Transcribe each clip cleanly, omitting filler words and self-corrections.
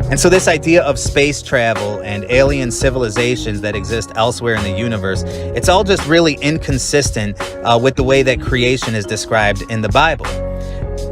And so this idea of space travel and alien civilizations that exist elsewhere in the universe, it's all just really inconsistent with the way that creation is described in the Bible.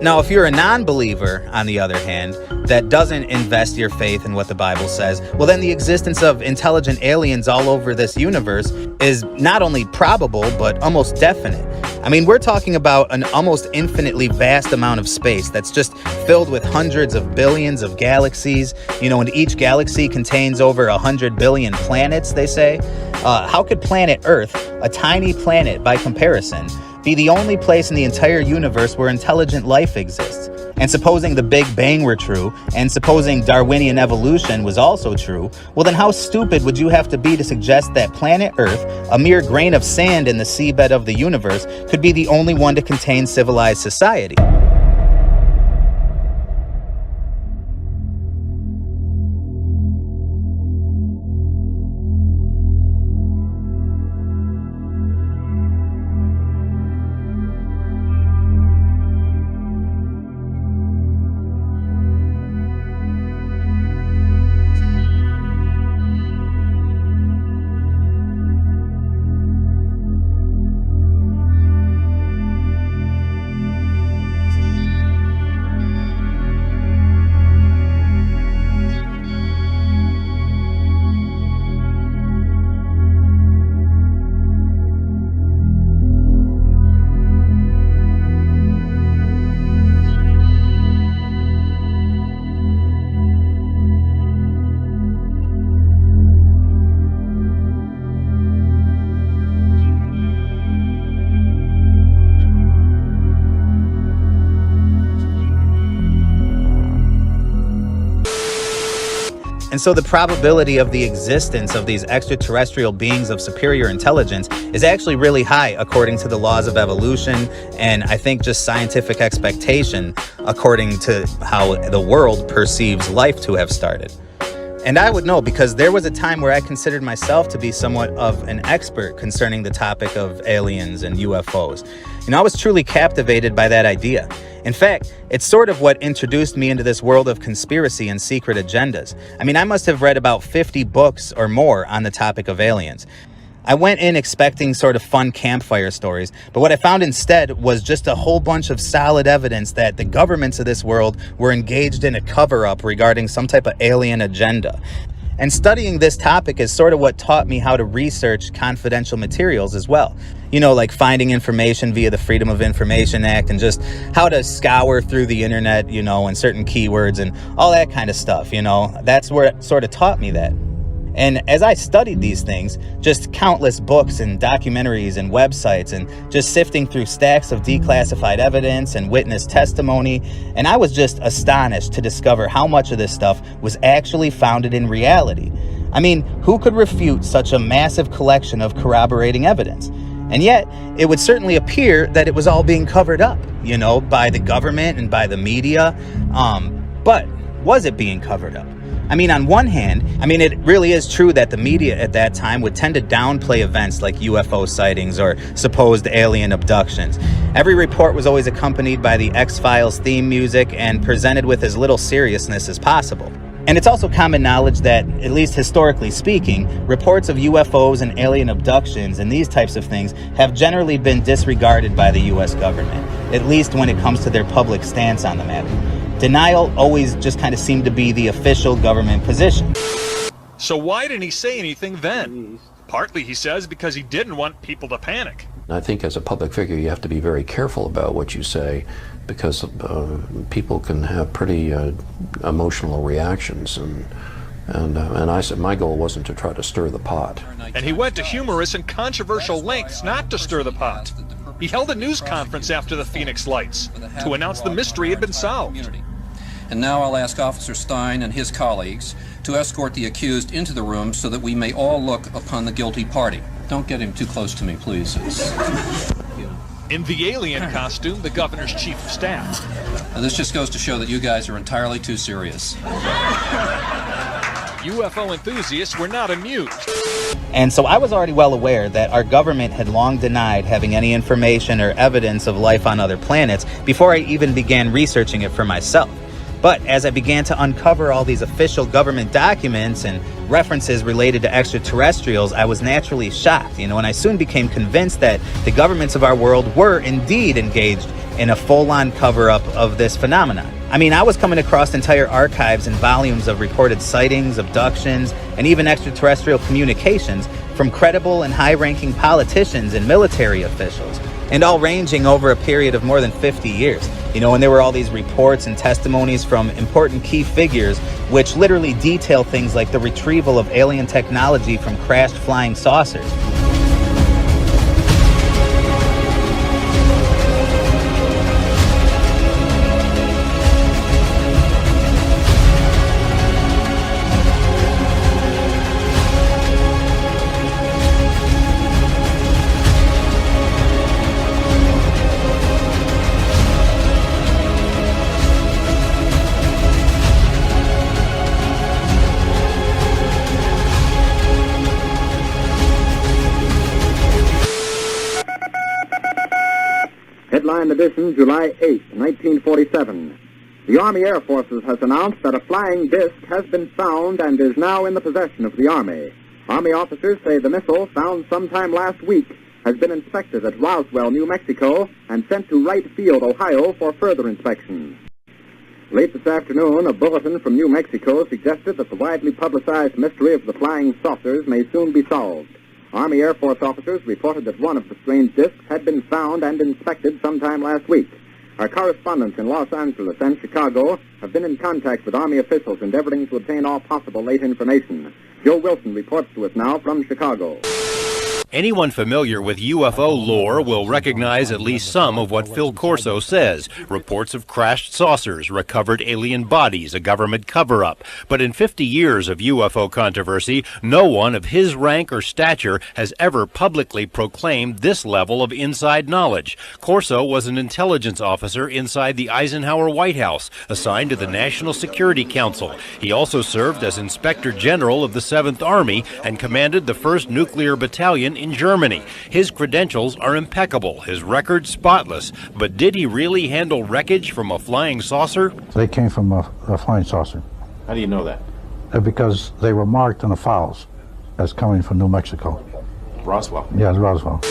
Now, if you're a non-believer, on the other hand, that doesn't invest your faith in what the Bible says, well, then the existence of intelligent aliens all over this universe is not only probable, but almost definite. I mean, we're talking about an almost infinitely vast amount of space that's just filled with hundreds of billions of galaxies, and each galaxy contains over 100 billion planets, they say. How could planet Earth, a tiny planet by comparison, be the only place in the entire universe where intelligent life exists? And supposing the Big Bang were true, and supposing Darwinian evolution was also true, well then how stupid would you have to be to suggest that planet Earth, a mere grain of sand in the seabed of the universe, could be the only one to contain civilized society? And so the probability of the existence of these extraterrestrial beings of superior intelligence is actually really high according to the laws of evolution, and I think just scientific expectation according to how the world perceives life to have started. And I would know, because there was a time where I considered myself to be somewhat of an expert concerning the topic of aliens and UFOs. I was truly captivated by that idea. In fact, it's sort of what introduced me into this world of conspiracy and secret agendas. I must have read about 50 books or more on the topic of aliens. I went in expecting sort of fun campfire stories, but what I found instead was just a whole bunch of solid evidence that the governments of this world were engaged in a cover-up regarding some type of alien agenda. And studying this topic is sort of what taught me how to research confidential materials as well. Like finding information via the Freedom of Information Act, and just how to scour through the internet, and certain keywords and all that kind of stuff, That's where it sort of taught me that. And as I studied these things, just countless books and documentaries and websites, and just sifting through stacks of declassified evidence and witness testimony, and I was just astonished to discover how much of this stuff was actually founded in reality. Who could refute such a massive collection of corroborating evidence? And yet, it would certainly appear that it was all being covered up, by the government and by the media. But was it being covered up? On one hand, it really is true that the media at that time would tend to downplay events like UFO sightings or supposed alien abductions. Every report was always accompanied by the X-Files theme music and presented with as little seriousness as possible. And it's also common knowledge that, at least historically speaking, reports of UFOs and alien abductions and these types of things have generally been disregarded by the U.S. government, at least when it comes to their public stance on the matter. Denial always just kind of seemed to be the official government position. So why didn't he say anything then? Partly, he says, because he didn't want people to panic. I think as a public figure you have to be very careful about what you say, because people can have pretty emotional reactions, and I said my goal wasn't to try to stir the pot. And he went to humorous and controversial lengths not to stir the pot. He held a news conference after the Phoenix Lights to announce the mystery had been solved. And now I'll ask Officer Stein and his colleagues to escort the accused into the room so that we may all look upon the guilty party. Don't get him too close to me, please. In the alien costume, the governor's chief of staff. Now, this just goes to show that you guys are entirely too serious. UFO enthusiasts were not amused. And so I was already well aware that our government had long denied having any information or evidence of life on other planets before I even began researching it for myself. But as I began to uncover all these official government documents and references related to extraterrestrials, I was naturally shocked, and I soon became convinced that the governments of our world were indeed engaged in a full-on cover-up of this phenomenon. I mean, I was coming across entire archives and volumes of reported sightings, abductions, and even extraterrestrial communications from credible and high-ranking politicians and military officials, and all ranging over a period of more than 50 years. And there were all these reports and testimonies from important key figures which literally detail things like the retrieval of alien technology from crashed flying saucers. Headline edition, July 8, 1947. The Army Air Forces has announced that a flying disc has been found and is now in the possession of the Army. Army officers say the missile, found sometime last week, has been inspected at Roswell, New Mexico, and sent to Wright Field, Ohio, for further inspection. Late this afternoon, a bulletin from New Mexico suggested that the widely publicized mystery of the flying saucers may soon be solved. Army Air Force officers reported that one of the strange discs had been found and inspected sometime last week. Our correspondents in Los Angeles and Chicago have been in contact with Army officials endeavoring to obtain all possible late information. Joe Wilson reports to us now from Chicago. Anyone familiar with UFO lore will recognize at least some of what Phil Corso says. Reports of crashed saucers, recovered alien bodies, a government cover-up. But in 50 years of UFO controversy, no one of his rank or stature has ever publicly proclaimed this level of inside knowledge. Corso was an intelligence officer inside the Eisenhower White House, assigned to the National Security Council. He also served as Inspector General of the 7th Army and commanded the 1st Nuclear Battalion in Germany. His credentials are impeccable, his record spotless. But did he really handle wreckage from a flying saucer? They came from a flying saucer. How do you know that? Because they were marked in the files as coming from New Mexico. Roswell. Yeah, it's Roswell.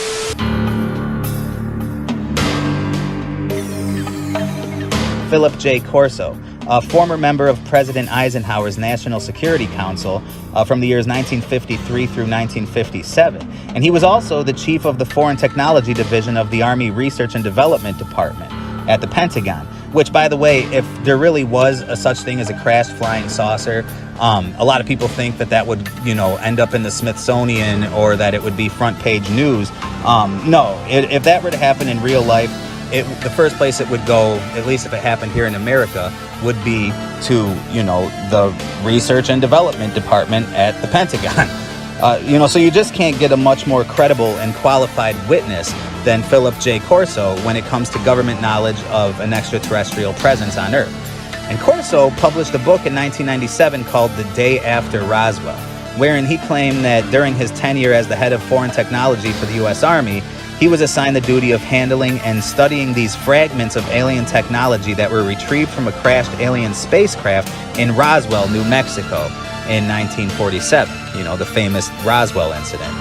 Philip J. Corso, a former member of President Eisenhower's National Security Council from the years 1953 through 1957. And he was also the chief of the Foreign Technology Division of the Army Research and Development Department at the Pentagon, which, by the way, if there really was a such thing as a crashed flying saucer, a lot of people think that would, end up in the Smithsonian or that it would be front page news. No, if that were to happen in real life, the first place it would go, at least if it happened here in America, would be to, the Research and Development Department at the Pentagon. So you just can't get a much more credible and qualified witness than Philip J. Corso when it comes to government knowledge of an extraterrestrial presence on Earth. And Corso published a book in 1997 called The Day After Roswell, wherein he claimed that during his tenure as the head of foreign technology for the U.S. Army, he was assigned the duty of handling and studying these fragments of alien technology that were retrieved from a crashed alien spacecraft in Roswell, New Mexico in 1947, the famous Roswell incident.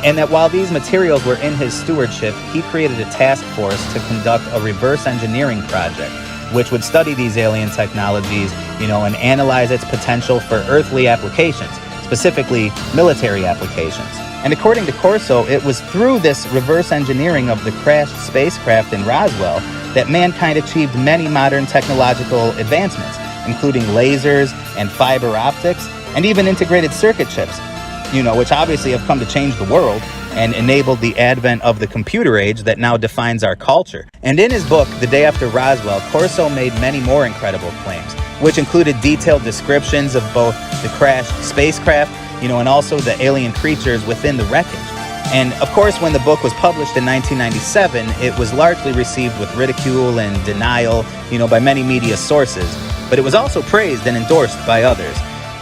And that while these materials were in his stewardship, he created a task force to conduct a reverse engineering project, which would study these alien technologies, and analyze its potential for earthly applications, specifically military applications. And according to Corso, it was through this reverse engineering of the crashed spacecraft in Roswell that mankind achieved many modern technological advancements, including lasers and fiber optics, and even integrated circuit chips, which obviously have come to change the world and enabled the advent of the computer age that now defines our culture. And in his book, The Day After Roswell, Corso made many more incredible claims, which included detailed descriptions of both the crashed spacecraft, and also the alien creatures within the wreckage. And of course, when the book was published in 1997, it was largely received with ridicule and denial, by many media sources. But it was also praised and endorsed by others.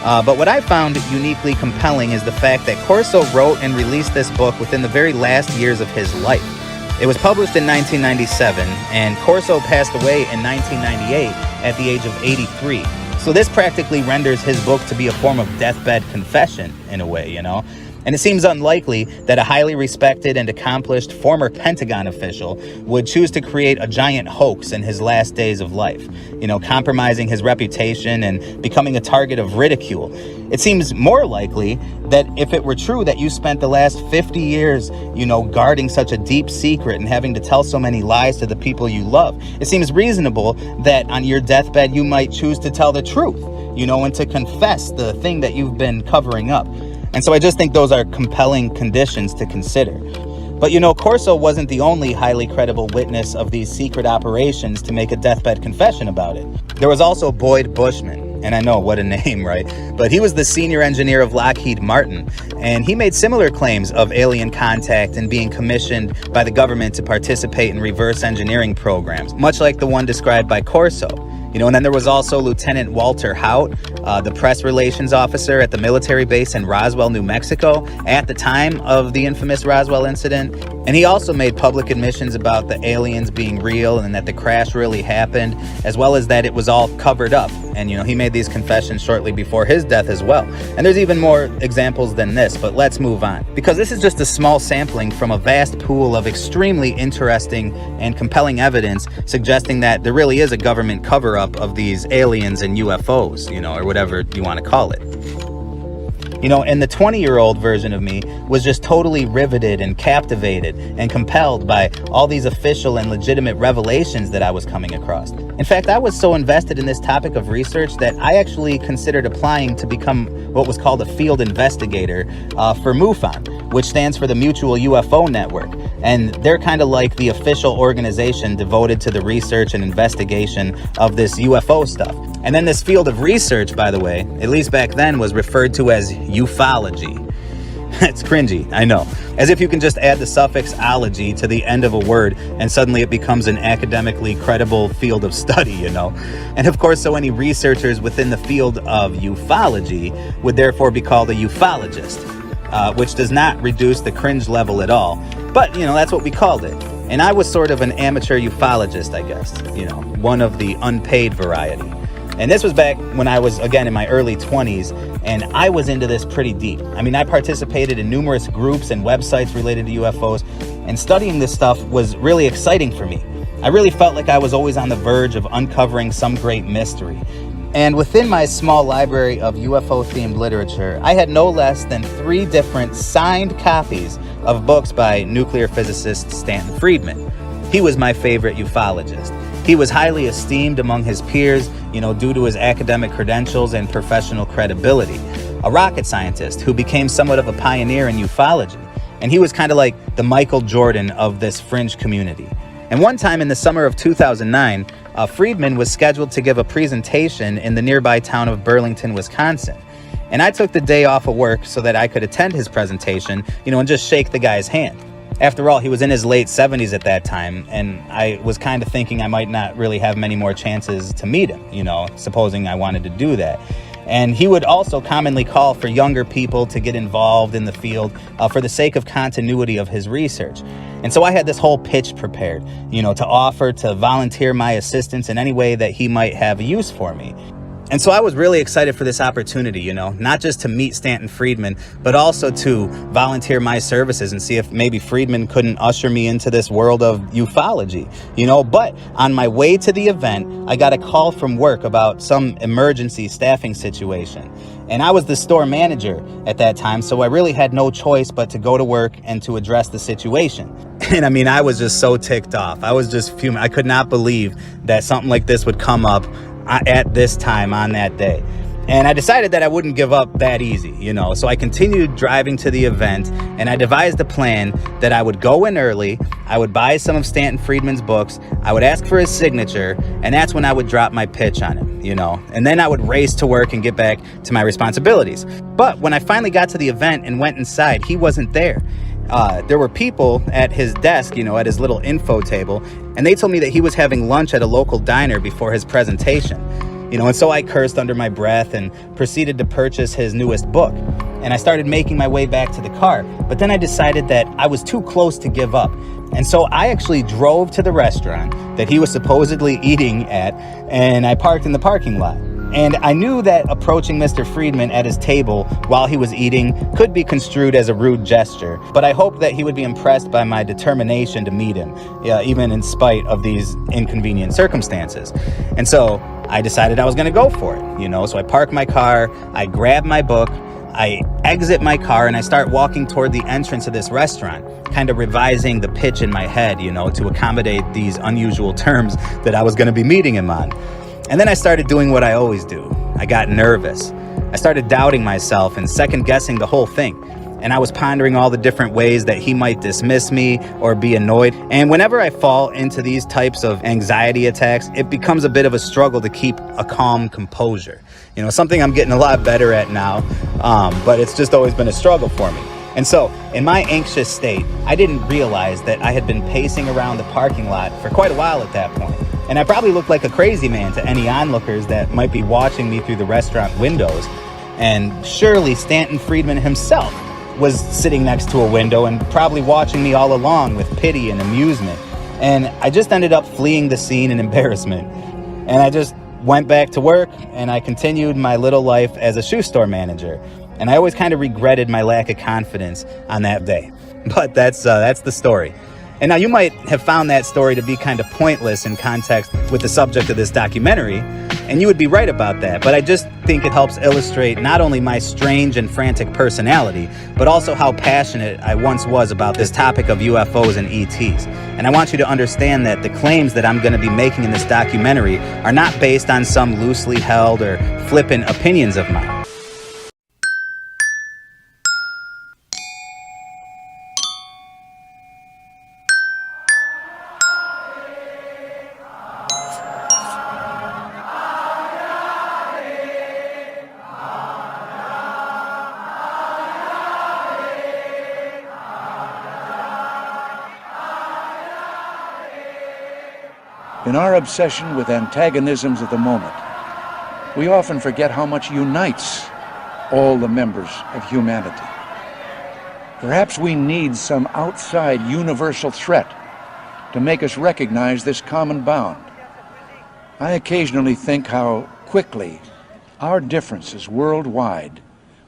But what I found uniquely compelling is the fact that Corso wrote and released this book within the very last years of his life. It was published in 1997, and Corso passed away in 1998 at the age of 83. So this practically renders his book to be a form of deathbed confession, in a way, you know? And it seems unlikely that a highly respected and accomplished former Pentagon official would choose to create a giant hoax in his last days of life, you know, compromising his reputation and becoming a target of ridicule. It seems more likely that if it were true that you spent the last 50 years, you know, guarding such a deep secret and having to tell so many lies to the people you love, it seems reasonable that on your deathbed you might choose to tell the truth, you know, and to confess the thing that you've been covering up. And so I just think those are compelling conditions to consider. But you know, Corso wasn't the only highly credible witness of these secret operations to make a deathbed confession about it. There was also Boyd Bushman, and I know, what a name, right? But he was the senior engineer of Lockheed Martin, and he made similar claims of alien contact and being commissioned by the government to participate in reverse engineering programs, much like the one described by Corso. You know, and then there was also Lieutenant Walter Haut, the press relations officer at the military base in Roswell, New Mexico, at the time of the infamous Roswell incident. And he also made public admissions about the aliens being real and that the crash really happened, as well as that it was all covered up. And, you know, he made these confessions shortly before his death as well. And there's even more examples than this, but let's move on. Because this is just a small sampling from a vast pool of extremely interesting and compelling evidence suggesting that there really is a government cover-up of these aliens and UFOs, you know, or whatever you want to call it. You know, and the 20-year-old version of me was just totally riveted and captivated and compelled by all these official and legitimate revelations that I was coming across. In fact, I was so invested in this topic of research that I actually considered applying to become what was called a field investigator for MUFON, which stands for the Mutual UFO Network. And they're kind of like the official organization devoted to the research and investigation of this UFO stuff. And then this field of research, by the way, at least back then, was referred to as ufology. It's cringy, I know. As if you can just add the suffix ology to the end of a word and suddenly it becomes an academically credible field of study, you know? And of course, so any researchers within the field of ufology would therefore be called a ufologist, which does not reduce the cringe level at all. But, you know, that's what we called it. And I was sort of an amateur ufologist, I guess, you know, one of the unpaid variety. And this was back when I was, again, in my early 20s, and I was into this pretty deep. I mean, I participated in numerous groups and websites related to UFOs, and studying this stuff was really exciting for me. I really felt like I was always on the verge of uncovering some great mystery. And within my small library of UFO-themed literature, I had no less than 3 different signed copies of books by nuclear physicist Stanton Friedman. He was my favorite ufologist. He was highly esteemed among his peers, you know, due to his academic credentials and professional credibility. A rocket scientist who became somewhat of a pioneer in ufology. And he was kind of like the Michael Jordan of this fringe community. And one time in the summer of 2009, Friedman was scheduled to give a presentation in the nearby town of Burlington, Wisconsin. And I took the day off of work so that I could attend his presentation, you know, and just shake the guy's hand. After all, he was in his late 70s at that time, and I was kind of thinking I might not really have many more chances to meet him, you know, supposing I wanted to do that. And he would also commonly call for younger people to get involved in the field for the sake of continuity of his research. And so I had this whole pitch prepared, you know, to offer to volunteer my assistance in any way that he might have use for me. And so I was really excited for this opportunity, you know, not just to meet Stanton Friedman, but also to volunteer my services and see if maybe Friedman couldn't usher me into this world of ufology, you know. But on my way to the event, I got a call from work about some emergency staffing situation. And I was the store manager at that time, so I really had no choice but to go to work and to address the situation. And I mean, I was just so ticked off. I was just fuming. I could not believe that something like this would come up at this time on that day. And I decided that I wouldn't give up that easy, you know. So I continued driving to the event, and I devised a plan that I would go in early, I would buy some of Stanton Friedman's books, I would ask for his signature, and that's when I would drop my pitch on him, you know. And then I would race to work and get back to my responsibilities. But when I finally got to the event and went inside, he wasn't there. There were people at his desk, you know, at his little info table, and they told me that he was having lunch at a local diner before his presentation. And so I cursed under my breath and proceeded to purchase his newest book. And I started making my way back to the car, but then I decided that I was too close to give up. And so I actually drove to the restaurant that he was supposedly eating at, and I parked in the parking lot. And I knew that approaching Mr. Friedman at his table while he was eating could be construed as a rude gesture, but I hoped that he would be impressed by my determination to meet him, even in spite of these inconvenient circumstances. And so I decided I was going to go for it, So I park my car, I grab my book, I exit my car, and I start walking toward the entrance of this restaurant, kind of revising the pitch in my head, to accommodate these unusual terms that I was going to be meeting him on. And then I started doing what I always do. I got nervous. I started doubting myself and second-guessing the whole thing. And I was pondering all the different ways that he might dismiss me or be annoyed. And whenever I fall into these types of anxiety attacks, it becomes a bit of a struggle to keep a calm composure. Something I'm getting a lot better at now, but it's just always been a struggle for me. And so, in my anxious state, I didn't realize that I had been pacing around the parking lot for quite a while at that point. And I probably looked like a crazy man to any onlookers that might be watching me through the restaurant windows. And surely Stanton Friedman himself was sitting next to a window and probably watching me all along with pity and amusement. And I just ended up fleeing the scene in embarrassment. And I just went back to work, and I continued my little life as a shoe store manager. And I always kind of regretted my lack of confidence on that day. But that's the story. And now you might have found that story to be kind of pointless in context with the subject of this documentary, and you would be right about that. But I just think it helps illustrate not only my strange and frantic personality, but also how passionate I once was about this topic of UFOs and ETs. And I want you to understand that the claims that I'm going to be making in this documentary are not based on some loosely held or flippant opinions of mine. In our obsession with antagonisms of the moment, we often forget how much unites all the members of humanity. Perhaps we need some outside universal threat to make us recognize this common bound. I occasionally think how quickly our differences worldwide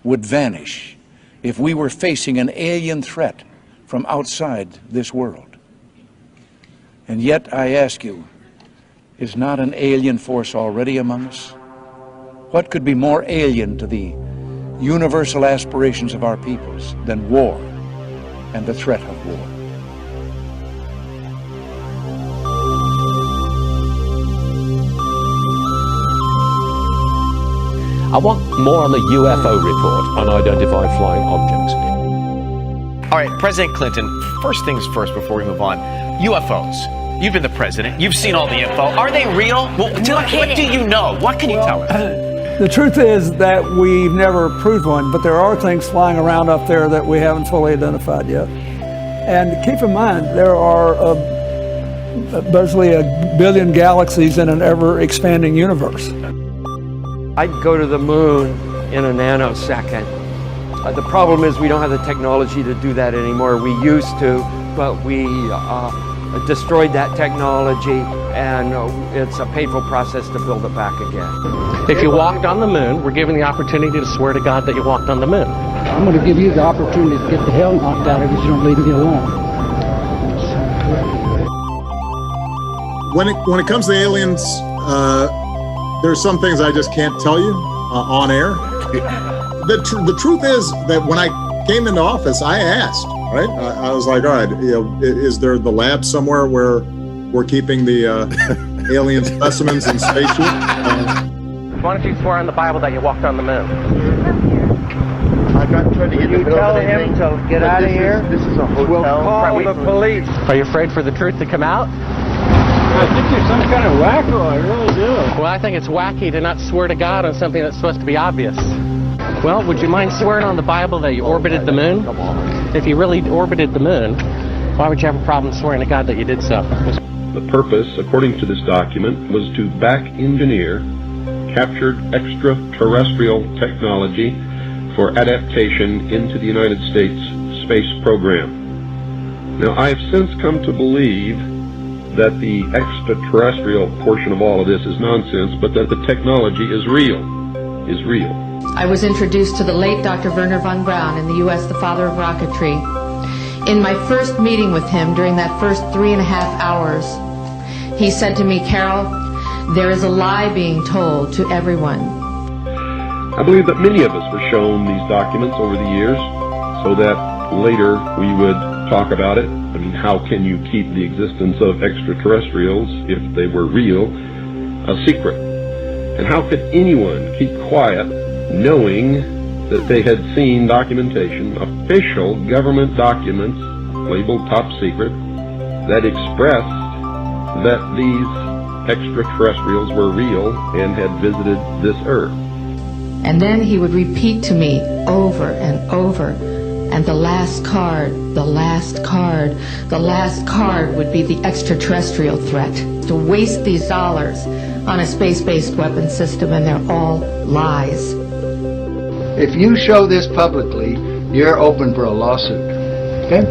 would vanish if we were facing an alien threat from outside this world. And yet, I ask you, is not an alien force already among us? What could be more alien to the universal aspirations of our peoples than war and the threat of war? I want more on the UFO report. Unidentified flying objects. All right, President Clinton, first things first before we move on. UFOs. You've been the president. You've seen all the info. Are they real? Well, what do you know? What can you tell us? The truth is that we've never proved one, but there are things flying around up there that we haven't fully identified yet. And keep in mind, there are basically 1 billion galaxies in an ever-expanding universe. I'd go to the moon in a nanosecond. The problem is we don't have the technology to do that anymore. We used to, but we destroyed that technology, and it's a painful process to build it back again. If you walked on the moon, we're given the opportunity to swear to God that you walked on the moon. I'm going to give you the opportunity to get the hell knocked out of you if you don't leave me alone. When it comes to aliens, there's some things I just can't tell you on air. The truth is that when I came into office, I asked. Right, I was like, all right, is there the lab somewhere where we're keeping the alien specimens in spaceship? Why don't you swear on the Bible that you walked on the moon? I'm not trying to get you tell him to get out of here? This is a hotel. We'll call the police. Are you afraid for the truth to come out? I think you're some kind of wacko, I really do. Well, I think it's wacky to not swear to God on something that's supposed to be obvious. Well, would you mind swearing on the Bible that you orbited the moon? Come on. If you really orbited the moon, why would you have a problem swearing to God that you did so? The purpose, according to this document, was to back engineer captured extraterrestrial technology for adaptation into the United States space program. Now, I've since come to believe that the extraterrestrial portion of all of this is nonsense, but that the technology is real. I was introduced to the late Dr. Wernher von Braun in the U.S., the father of rocketry. In my first meeting with him during that first 3.5 hours, he said to me, "Carol, there is a lie being told to everyone." I believe that many of us were shown these documents over the years so that later we would talk about it. I mean, how can you keep the existence of extraterrestrials, if they were real, a secret? And how could anyone keep quiet knowing that they had seen documentation, official government documents labeled top secret, that expressed that these extraterrestrials were real and had visited this earth? And then he would repeat to me over and over, and the last card, the last card, the last card would be the extraterrestrial threat. To waste these dollars on a space-based weapon system, and they're all lies. If you show this publicly, you're open for a lawsuit. Okay?